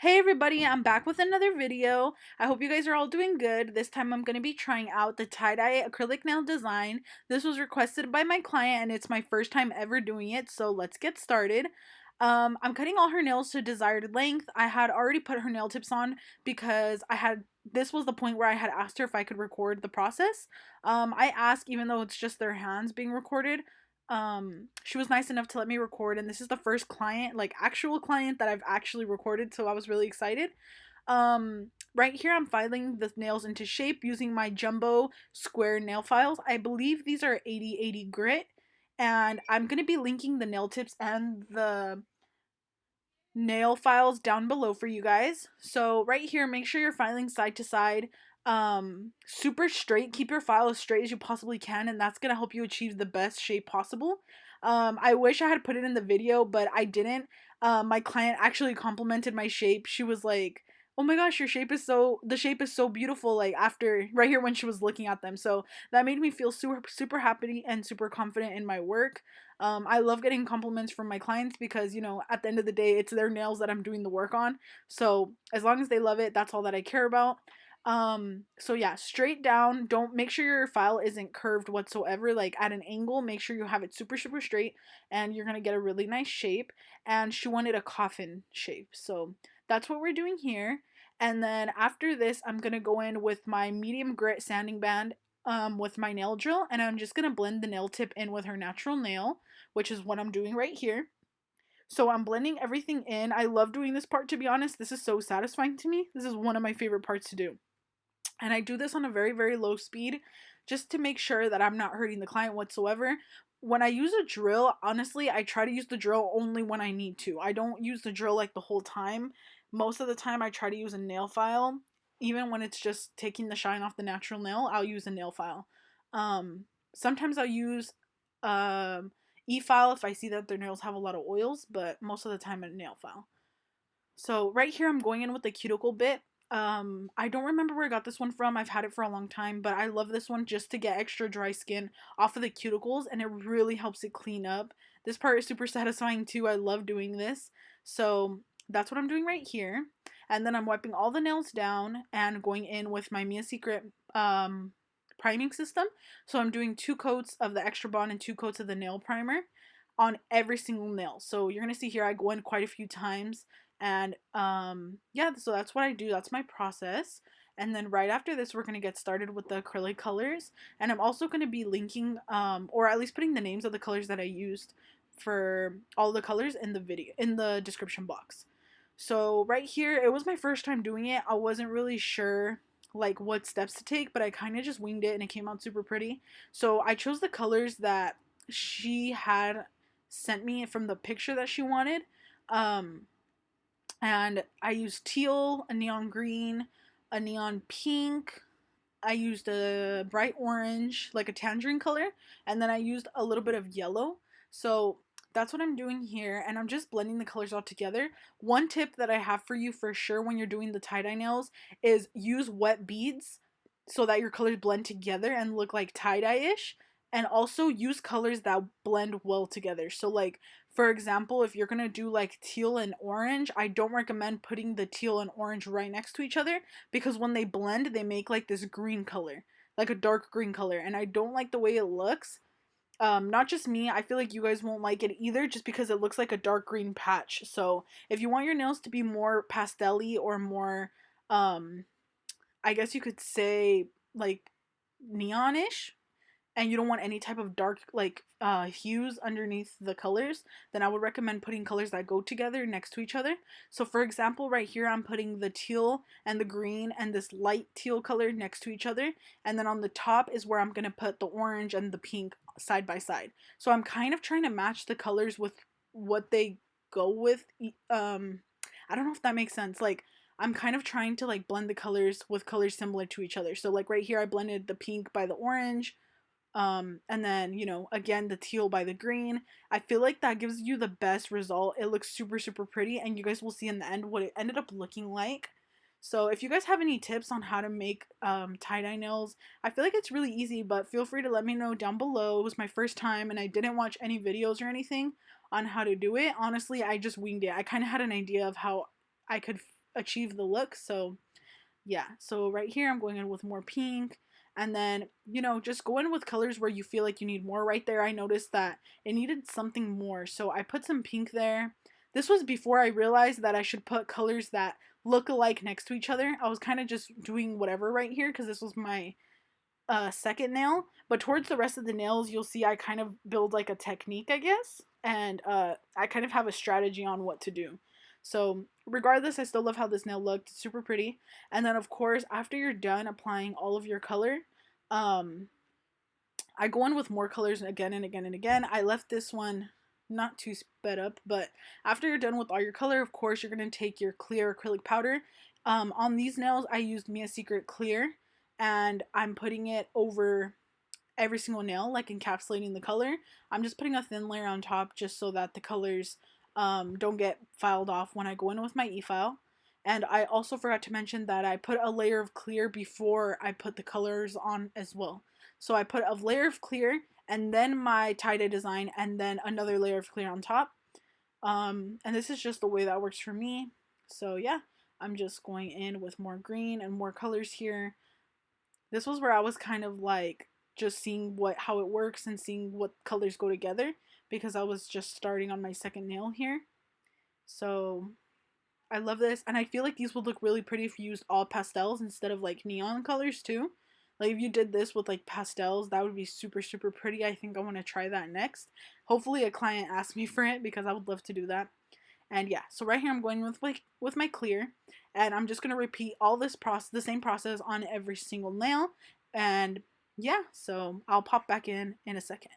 Hey everybody, I'm back with another video. I hope you guys are all doing good. This time I'm going to be trying out the tie-dye acrylic nail design. This was requested by my client and it's my first time ever doing it, so let's get started. I'm cutting all her nails to desired length. I had already put her nail tips on because this was the point where I had asked her if I could record the process. I asked even though it's just their hands being recorded. She was nice enough to let me record, and this is the first client, like actual client, that I've actually recorded, so I was really excited. Right here I'm filing the nails into shape using my jumbo square nail files. I believe these are 80/80 grit, and I'm going to be linking the nail tips and the nail files down below for you guys. So right here, make sure you're filing side to side, super straight. Keep your file as straight as you possibly can, and that's gonna help you achieve the best shape possible. I wish I had put it in the video, but I didn't. My client actually complimented my shape. She was like, oh my gosh, the shape is so beautiful, like after right here when she was looking at them. So that made me feel super happy and super confident in my work. I love getting compliments from my clients because, at the end of the day, it's their nails that I'm doing the work on. So as long as they love it, that's all that I care about. So yeah, straight down. Don't make sure your file isn't curved whatsoever, like at an angle. Make sure you have it super straight and you're gonna get a really nice shape. And she wanted a coffin shape. So that's what we're doing here. And then after this, I'm gonna go in with my medium grit sanding band with my nail drill, and I'm just gonna blend the nail tip in with her natural nail, which is what I'm doing right here. So I'm blending everything in. I love doing this part, to be honest. This is so satisfying to me. This is one of my favorite parts to do. And I do this on a very low speed just to make sure that I'm not hurting the client whatsoever. When I use a drill, honestly, I try to use the drill only when I need to. I don't use the drill like the whole time. Most of the time I try to use a nail file. Even when it's just taking the shine off the natural nail, I'll use a nail file. Sometimes I'll use e-file if I see that their nails have a lot of oils, but most of the time a nail file. So right here I'm going in with the cuticle bit. I don't remember where I got this one from. I've had it for a long time, but I love this one just to get extra dry skin off of the cuticles, and it really helps it clean up. This part is super satisfying too. I love doing this. So that's what I'm doing right here. And then I'm wiping all the nails down and going in with my Mia Secret priming system. So I'm doing 2 coats of the Extra Bond and 2 coats of the nail primer on every single nail. So you're gonna see here I go in quite a few times, and yeah, so that's what I do. That's my process. And then right after this, we're gonna get started with the acrylic colors, and I'm also gonna be linking or at least putting the names of the colors that I used for all the colors in the video in the description box. So right here, it was my first time doing it. I wasn't really sure like what steps to take, but I kind of just winged it and it came out super pretty. So I chose the colors that she had sent me from the picture that she wanted. Um, and I used teal, a neon green, a neon pink. I used a bright orange, like a tangerine color, and then I used a little bit of yellow. So that's what I'm doing here, and I'm just blending the colors all together. One tip that I have for you for sure when you're doing the tie-dye nails is use wet beads so that your colors blend together and look like tie-dye-ish, and also use colors that blend well together. So like, for example, if you're gonna do like teal and orange, I don't recommend putting the teal and orange right next to each other, because when they blend, they make like this green color, like a dark green color, and I don't like the way it looks. Not just me, I feel like you guys won't like it either, just because it looks like a dark green patch. So if you want your nails to be more pastel-y or more, I guess you could say like neonish, and you don't want any type of dark like hues underneath the colors, then I would recommend putting colors that go together next to each other. So for example, right here I'm putting the teal and the green and this light teal color next to each other, and then on the top is where I'm going to put the orange and the pink side by side. So I'm kind of trying to match the colors with what they go with. I don't know if that makes sense. Like, I'm kind of trying to like blend the colors with colors similar to each other. So like right here I blended the pink by the orange, and then, again, the teal by the green. I feel like that gives you the best result. It looks super pretty, and you guys will see in the end what it ended up looking like. So if you guys have any tips on how to make tie-dye nails, I feel like it's really easy, but feel free to let me know down below. It was my first time and I didn't watch any videos or anything on how to do it. Honestly, I just winged it. I kind of had an idea of how I could achieve the look. So yeah, so right here I'm going in with more pink, and then, you know, just go in with colors where you feel like you need more. Right there I noticed that it needed something more, so I put some pink there. This was before I realized that I should put colors that look alike next to each other. I was kind of just doing whatever right here because this was my second nail, but towards the rest of the nails you'll see I kind of build like a technique, I guess, and I kind of have a strategy on what to do. So regardless, I still love how this nail looked. It's super pretty. And then of course, after you're done applying all of your color, um I go in with more colors again and again and again. I left this one not too sped up, but after you're done with all your color, of course, you're going to take your clear acrylic powder. On these nails, I used Mia Secret Clear, and I'm putting it over every single nail, like encapsulating the color. I'm just putting a thin layer on top just so that the colors don't get filed off when I go in with my e-file. And I also forgot to mention that I put a layer of clear before I put the colors on as well. So I put a layer of clear and then my tie-dye design and then another layer of clear on top. And this is just the way that works for me. So yeah, I'm just going in with more green and more colors here. This was where I was kind of like just seeing how it works and seeing what colors go together because I was just starting on my second nail here. So I love this, and I feel like these would look really pretty if you used all pastels instead of like neon colors too. Like if you did this with like pastels, that would be super super pretty. I think I want to try that next. Hopefully a client asks me for it because I would love to do that. And yeah, so right here I'm going with my clear, and I'm just gonna repeat all this the same process on every single nail. And yeah, so I'll pop back in a second.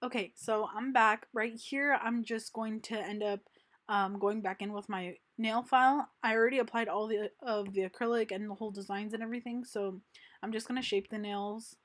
Okay, so I'm back. Right here, I'm just going to end up going back in with my nail file. I already applied all of the acrylic and the whole designs and everything, so I'm just going to shape the nails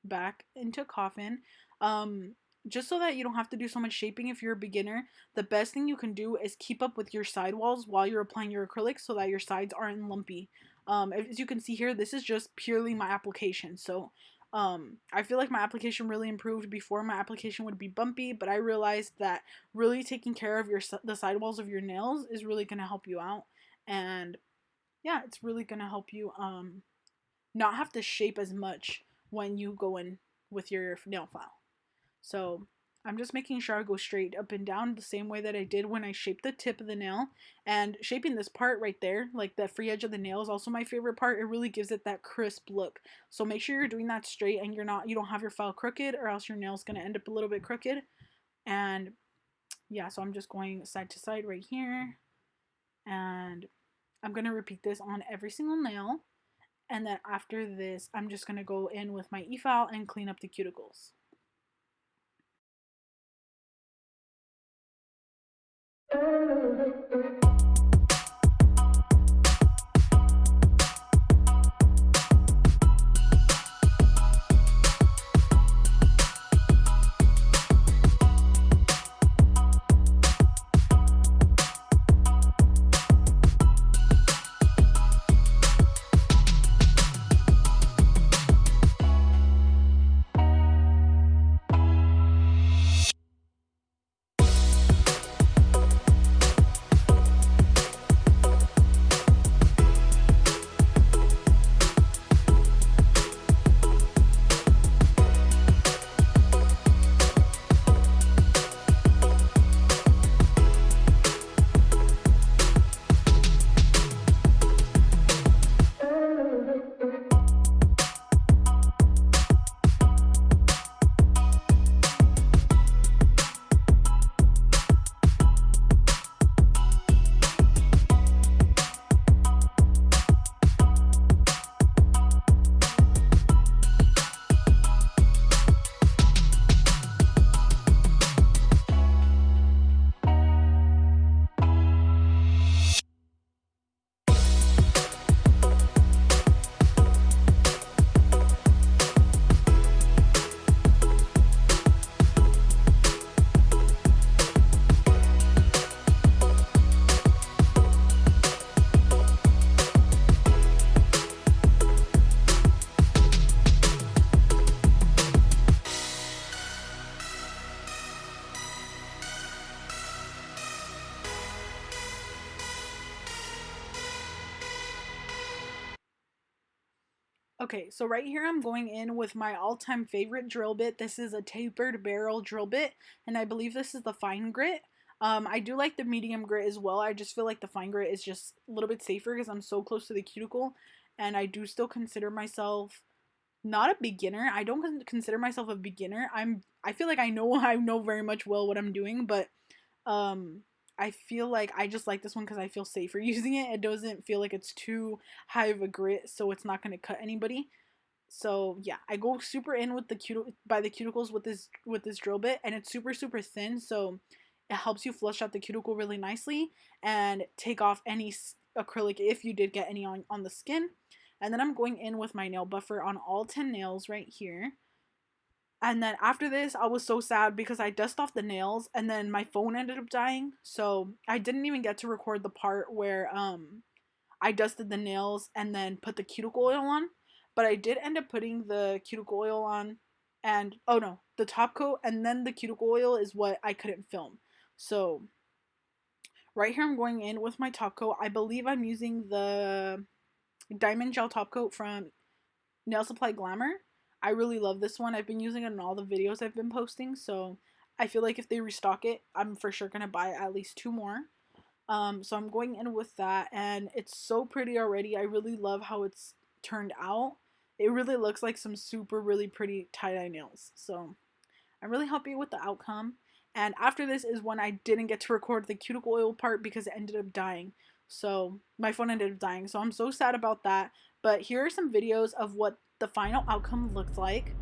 back into a coffin. Um, just so that you don't have to do so much shaping if you're a beginner, the best thing you can do is keep up with your sidewalls while you're applying your acrylic so that your sides aren't lumpy. As you can see here, this is just purely my application, so I feel like my application really improved. Before, my application would be bumpy, but I realized that really taking care of the sidewalls of your nails is really going to help you out. And yeah, it's really going to help you not have to shape as much when you go in with your nail file. So I'm just making sure I go straight up and down the same way that I did when I shaped the tip of the nail. And shaping this part right there, like the free edge of the nail, is also my favorite part. It really gives it that crisp look. So make sure you're doing that straight and you don't have your file crooked, or else your nail's gonna end up a little bit crooked. And yeah, so I'm just going side to side right here. And I'm gonna repeat this on every single nail. And then after this, I'm just gonna go in with my e-file and clean up the cuticles. Okay, so right here I'm going in with my all-time favorite drill bit. This is a tapered barrel drill bit, and I believe this is the fine grit. I do like the medium grit as well. I just feel like the fine grit is just a little bit safer because I'm so close to the cuticle, and I do still consider myself not a beginner. I don't consider myself a beginner. I feel like I know very much well what I'm doing, but um I feel like I just like this one because I feel safer using it. It doesn't feel like it's too high of a grit, so it's not going to cut anybody. So yeah, I go super in with by the cuticles with this drill bit, and it's super thin, so it helps you flush out the cuticle really nicely and take off any acrylic if you did get any on the skin. And then I'm going in with my nail buffer on all 10 nails right here. And then after this, I was so sad because I dust off the nails and then my phone ended up dying. So I didn't even get to record the part where I dusted the nails and then put the cuticle oil on. But I did end up putting the cuticle oil on, and oh no, the top coat and then the cuticle oil is what I couldn't film. So right here I'm going in with my top coat. I believe I'm using the diamond gel top coat from Nail Supply Glamour. I really love this one. I've been using it in all the videos I've been posting, so I feel like if they restock it, I'm for sure gonna buy at least 2 more. So I'm going in with that, and it's so pretty already. I really love how it's turned out. It really looks like some super really pretty tie-dye nails. So I'm really happy with the outcome. And after this is when I didn't get to record the cuticle oil part because it ended up dying. So my phone ended up dying. So I'm so sad about that. But here are some videos of what the final outcome looked like.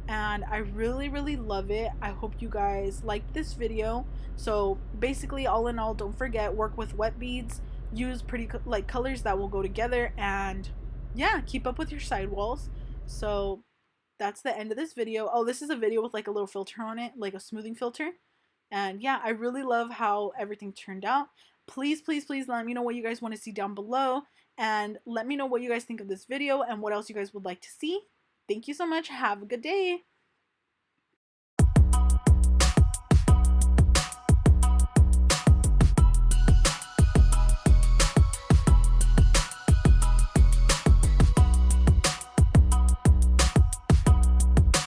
and I really love it. I hope you guys liked this video. So basically, all in all, don't forget, work with wet beads, use pretty like colors that will go together, and yeah, keep up with your sidewalls. So that's the end of this video. Oh, this is a video with like a little filter on it, like a smoothing filter. And yeah, I really love how everything turned out. Please let me know what you guys want to see down below, and let me know what you guys think of this video and what else you guys would like to see. Thank you so much. Have a good day.